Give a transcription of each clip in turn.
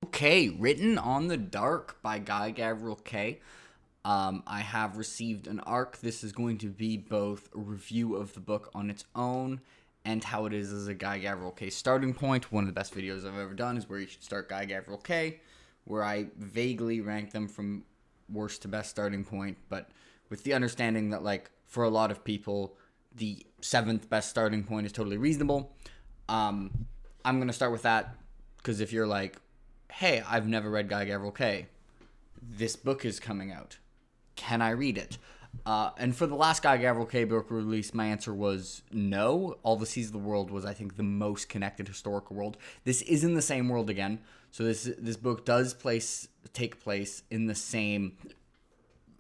Okay, Written on the Dark by Guy Gavriel Kay. I have received an arc. This is going to be both a review of the book on its own and how it is as a Guy Gavriel Kay starting point. One of the best videos I've ever done is where you should start Guy Gavriel Kay, where I vaguely rank them from worst to best starting point, but with the understanding that, like, for a lot of people, the seventh best starting point is totally reasonable. I'm going to start with that because if you're like, hey, I've never read Guy Gavriel Kay, this book is coming out. Can I read it? And for the last Guy Gavriel Kay book release, my answer was no. All the Seas of the World was, I think, the most connected historical world. This is in the same world again. So this book does take place in the same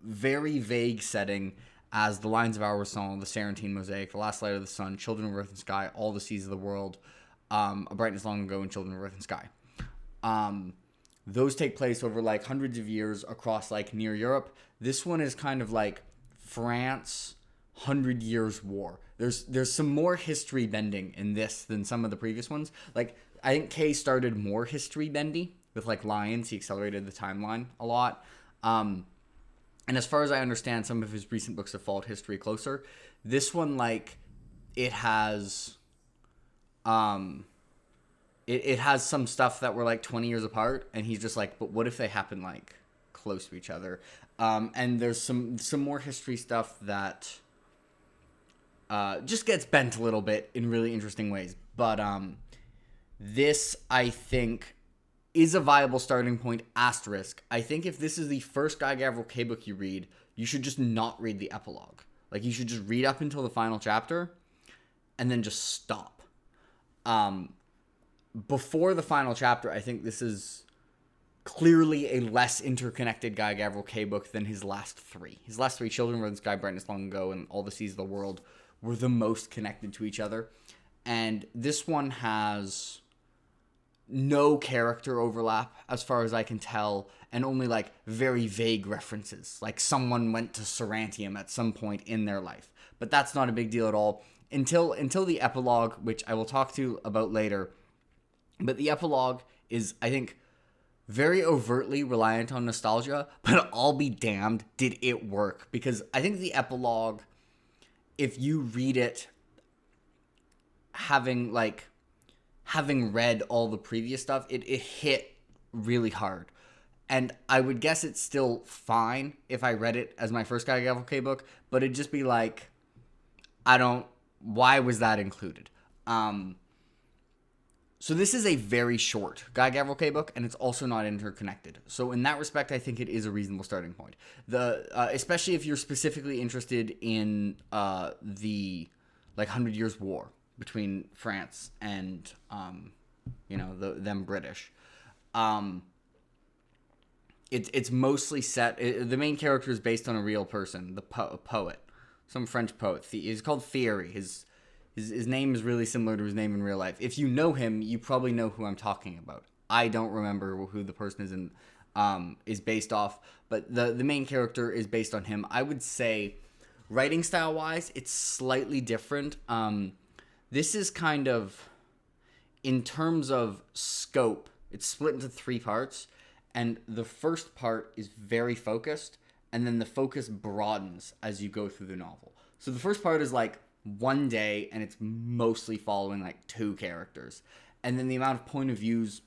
very vague setting as The Lines of Our Song, The Sarantine Mosaic, The Last Light of the Sun, Children of Earth and Sky, All the Seas of the World, A Brightness Long Ago, and Children of Earth and Sky. Those take place over like hundreds of years across like near Europe. This one is kind of like France, 100 Years War. There's some more history bending in this than some of the previous ones. Like, I think Kay started more history bendy with like Lions. He accelerated the timeline a lot. And as far as I understand, some of his recent books have followed history closer. This one, like, it has it has some stuff that were like 20 years apart, and he's just like, but what if they happen like close to each other? And there's some more history stuff that just gets bent a little bit in really interesting ways. But this, I think, is a viable starting point, asterisk. I think if this is the first Guy Gavriel Kay book you read, you should just not read the epilogue. Like, you should just read up until the final chapter and then just stop. Before the final chapter, I think this is clearly a less interconnected Guy Gavriel Kay book than his last three. His last three, Children of the Sky, Brightness Long Ago, and All the Seas of the World, were the most connected to each other. And this one has no character overlap, as far as I can tell, and only like very vague references. Like someone went to Sarantium at some point in their life. But that's not a big deal at all until the epilogue, which I will talk to you about later. But the epilogue is, I think, very overtly reliant on nostalgia, but I'll be damned, did it work? Because I think the epilogue, if you read it having read all the previous stuff, it hit really hard. And I would guess it's still fine if I read it as my first Guy Gavriel Kay book, but it'd just be like, why was that included? So this is a very short Guy Gavriel Kay book, and it's also not interconnected. So in that respect, I think it is a reasonable starting point. Especially if you're specifically interested in the like 100 Years War between France and them British. It's mostly set. The main character is based on a real person, the poet, some French poet. He's called Thierry. His name is really similar to his name in real life. If you know him, you probably know who I'm talking about. I don't remember who the person is based off, but the main character is based on him. I would say, writing style wise, it's slightly different. This is kind of, in terms of scope, it's split into three parts, and the first part is very focused, and then the focus broadens as you go through the novel. So the first part is like one day, and it's mostly following like two characters, and then the amount of point of views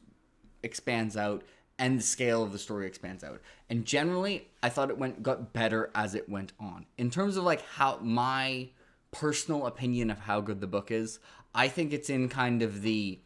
expands out, and the scale of the story expands out. And generally, I thought it got better as it went on. In terms of like how my personal opinion of how good the book is, I think it's in kind of the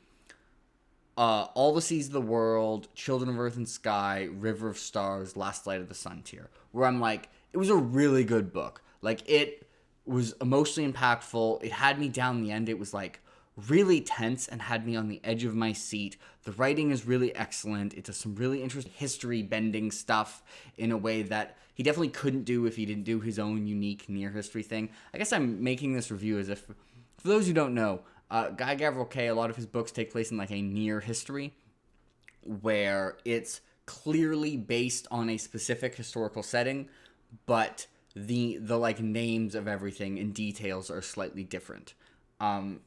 All the Seas of the World, Children of Earth and Sky, River of Stars, Last Light of the Sun tier, where I'm like, it was a really good book. Like, it was emotionally impactful. It had me down the end. It was like really tense and had me on the edge of my seat. The writing is really excellent. It does some really interesting history bending stuff in a way that he definitely couldn't do if he didn't do his own unique near history thing. I guess I'm making this review as if, for those who don't know, Guy Gavriel Kay, a lot of his books take place in like a near history where it's clearly based on a specific historical setting, but the like names of everything and details are slightly different.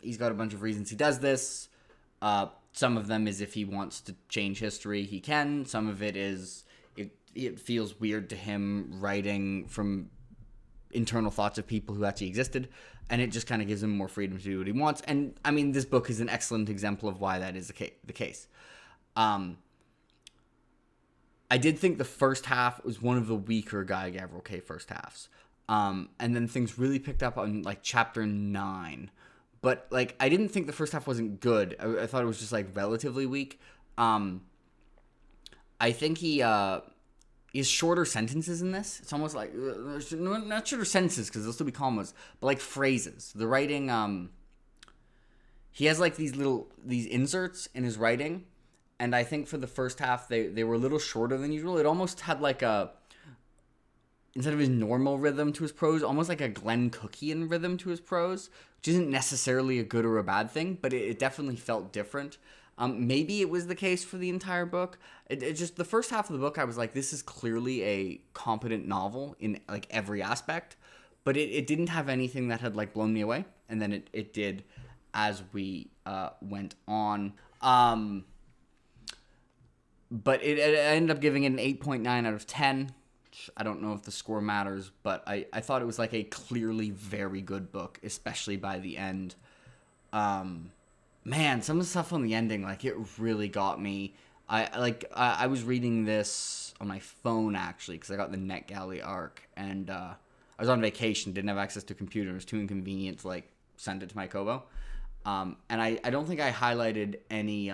He's got a bunch of reasons he does this. Some of them is if he wants to change history, he can. Some of it is it feels weird to him writing from internal thoughts of people who actually existed, and it just kind of gives him more freedom to do what he wants. And I mean, this book is an excellent example of why that is the case. I did think the first half was one of the weaker Guy Gavriel Kay first halves. And then things really picked up on like chapter 9. But like I didn't think the first half wasn't good. I thought it was just like relatively weak. I think he has shorter sentences in this. It's almost like not shorter sentences because they'll still be commas, but like phrases. The writing, he has like these inserts in his writing, and I think for the first half they were a little shorter than usual. It almost had like instead of his normal rhythm to his prose, almost like a Glenn Cookian rhythm to his prose, which isn't necessarily a good or a bad thing, but it definitely felt different. Maybe it was the case for the entire book. It just, the first half of the book, I was like, this is clearly a competent novel in like every aspect, but it didn't have anything that had like blown me away. And then it did as we went on. But it ended up giving it an 8.9 out of 10. I don't know if the score matters, but I thought it was like a clearly very good book, especially by the end. Man, some of the stuff on the ending, like, it really got me. I was reading this on my phone, actually, because I got the NetGalley arc, and I was on vacation, didn't have access to a computer, it was too inconvenient to, like, send it to my Kobo. And I don't think I highlighted any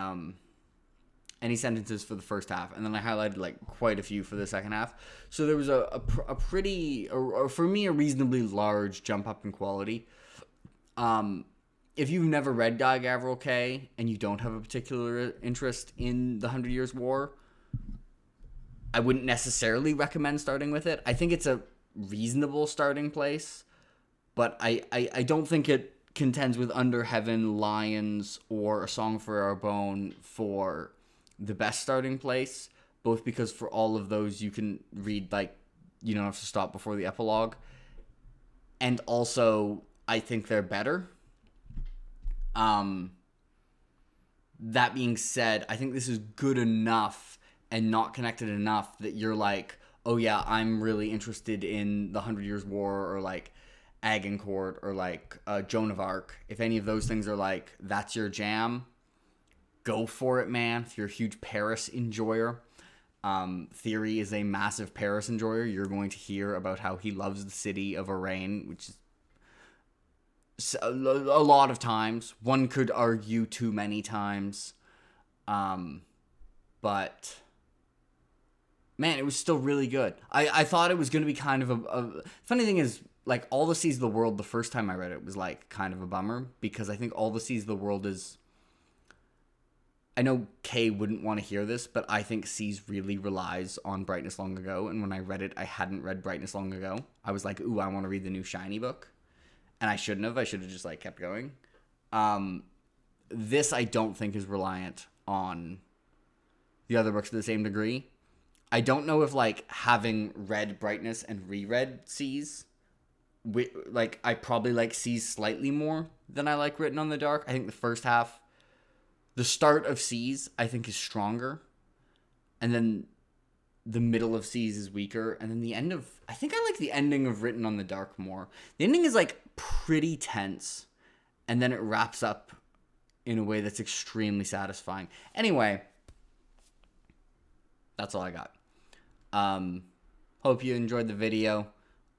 sentences for the first half, and then I highlighted, like, quite a few for the second half. So there was a pretty, or for me, a reasonably large jump up in quality. If you've never read Guy Gavriel Kay and you don't have a particular interest in the 100 Years' War, I wouldn't necessarily recommend starting with it. I think it's a reasonable starting place, but I don't think it contends with Under Heaven, Lions, or A Song for Our Bone for the best starting place, both because for all of those you can read, like, you don't have to stop before the epilogue, and also I think they're better. That being said, I think this is good enough and not connected enough that you're like, oh yeah, I'm really interested in the 100 Years' War, or like Agincourt, or like Joan of Arc. If any of those things are like, that's your jam, go for it, man. If you're a huge Paris enjoyer, Theory is a massive Paris enjoyer. You're going to hear about how he loves the city of Arraign, which is a lot of times. One could argue too many times. But man, it was still really good. I thought it was going to be kind of a funny thing is, like, All the Seas of the World, the first time I read it was like kind of a bummer, because I think All the Seas of the World is, I know Kay wouldn't want to hear this, but I think Seas really relies on Brightness Long Ago, and when I read it, I hadn't read Brightness Long Ago. I was like, ooh, I want to read the new Shiny book. And I shouldn't have. I should have just, like, kept going. This, I don't think, is reliant on the other books to the same degree. I don't know if, like, having read Brightness and reread Seas, like, I probably like Seas slightly more than I like Written on the Dark. I think the first half, the start of Seas, I think, is stronger. And then the middle of Seas is weaker, and then the end of, I think I like the ending of Written on the Dark more. The ending is, like, pretty tense, and then it wraps up in a way that's extremely satisfying. Anyway, that's all I got. Hope you enjoyed the video.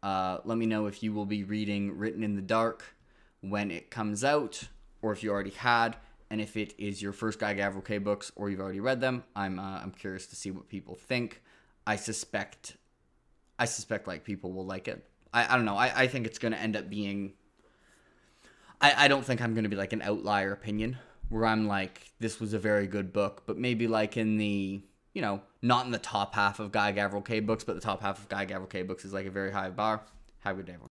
Let me know if you will be reading Written in the Dark when it comes out, or if you already had, and if it is your first Guy Gavriel Kay books, or you've already read them. I'm curious to see what people think. I suspect like people will like it. I don't know. I think it's going to end up being, I don't think I'm going to be like an outlier opinion where I'm like, this was a very good book, but maybe like in the, you know, not in the top half of Guy Gavriel Kay books, but the top half of Guy Gavriel Kay books is like a very high bar. Have a good day, everyone.